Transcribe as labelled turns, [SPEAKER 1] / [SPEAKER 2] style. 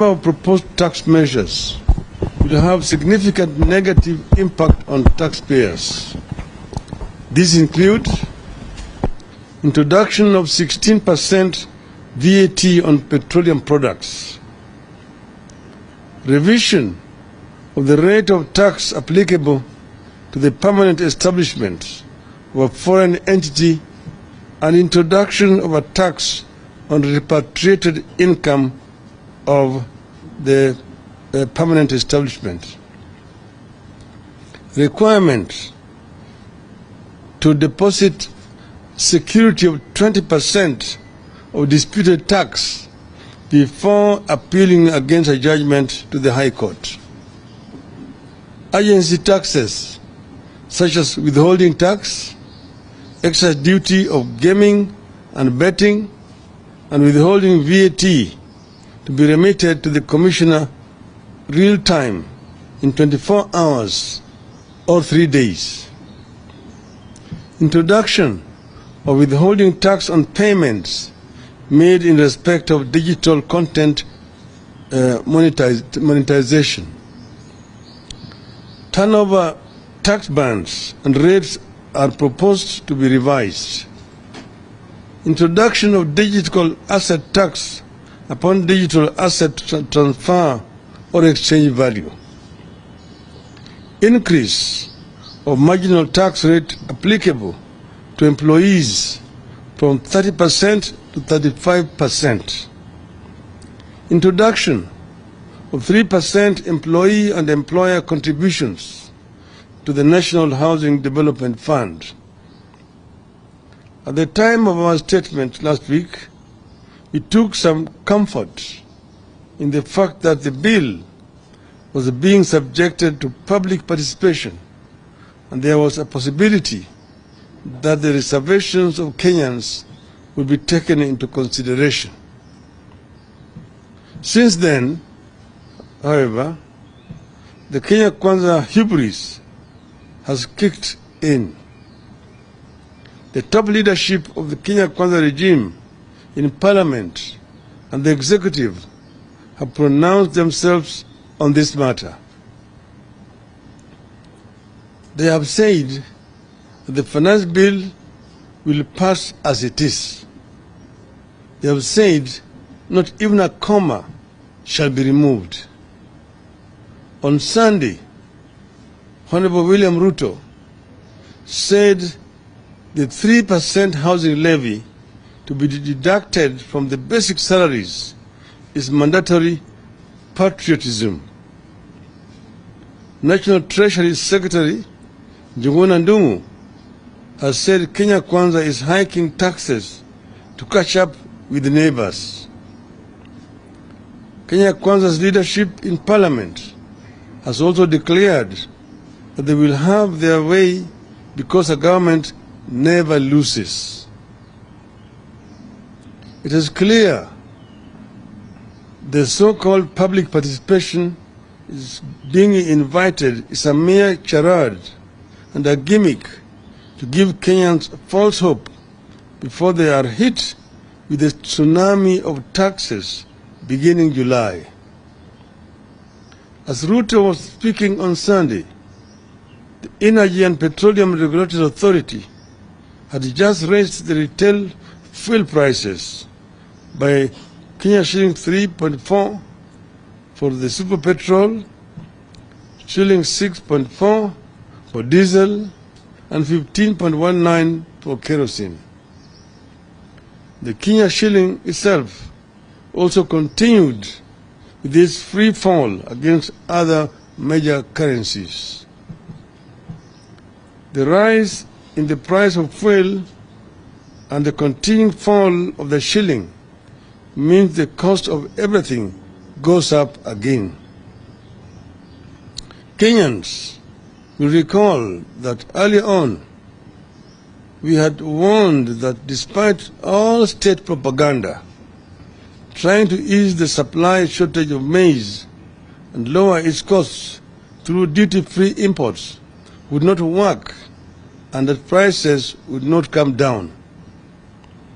[SPEAKER 1] Our proposed tax measures will have significant negative impact on taxpayers. These include introduction of 16% VAT on petroleum products, revision of the rate of tax applicable to the permanent establishment of a foreign entity, and introduction of a tax on repatriated income of the permanent establishment. Requirement to deposit security of 20% of disputed tax before appealing against a judgment to the High Court. Agency taxes such as withholding tax, excise duty of gaming and betting, and withholding VAT to be remitted to the Commissioner real time in 24 hours or 3 days. Introduction of withholding tax on payments made in respect of digital content monetization. Turnover tax bands and rates are proposed to be revised. Introduction of digital asset tax upon digital asset transfer or exchange value. Increase of marginal tax rate applicable to employees from 30% to 35%. Introduction of 3% employee and employer contributions to the National Housing Development Fund. At the time of our statement last week, we took some comfort in the fact that the bill was being subjected to public participation, and there was a possibility that the reservations of Kenyans would be taken into consideration. Since then, however, the Kenya Kwanza hubris has kicked in. The top leadership of the Kenya Kwanza regime in Parliament and the executive have pronounced themselves on this matter. They have said that the finance bill will pass as it is. They have said not even a comma shall be removed. On Sunday, Honorable William Ruto said the 3% housing levy to be deducted from the basic salaries is mandatory patriotism. National Treasury Secretary Njuguna Ndung'u has said Kenya Kwanza is hiking taxes to catch up with the neighbors. Kenya Kwanza's leadership in Parliament has also declared that they will have their way because a government never loses. It is clear the so-called public participation is being invited is a mere charade and a gimmick to give Kenyans false hope before they are hit with a tsunami of taxes beginning July. As Ruto was speaking on Sunday, the Energy and Petroleum Regulatory Authority had just raised the retail fuel prices by Kenya shilling 3.4 for the super petrol, shilling 6.4 for diesel, and 15.19 for kerosene. The Kenya shilling itself also continued with its free fall against other major currencies. The rise in the price of fuel and the continuing fall of the shilling means the cost of everything goes up again. Kenyans will recall that early on we had warned that despite all state propaganda trying to ease the supply shortage of maize and lower its costs through duty-free imports would not work and that prices would not come down.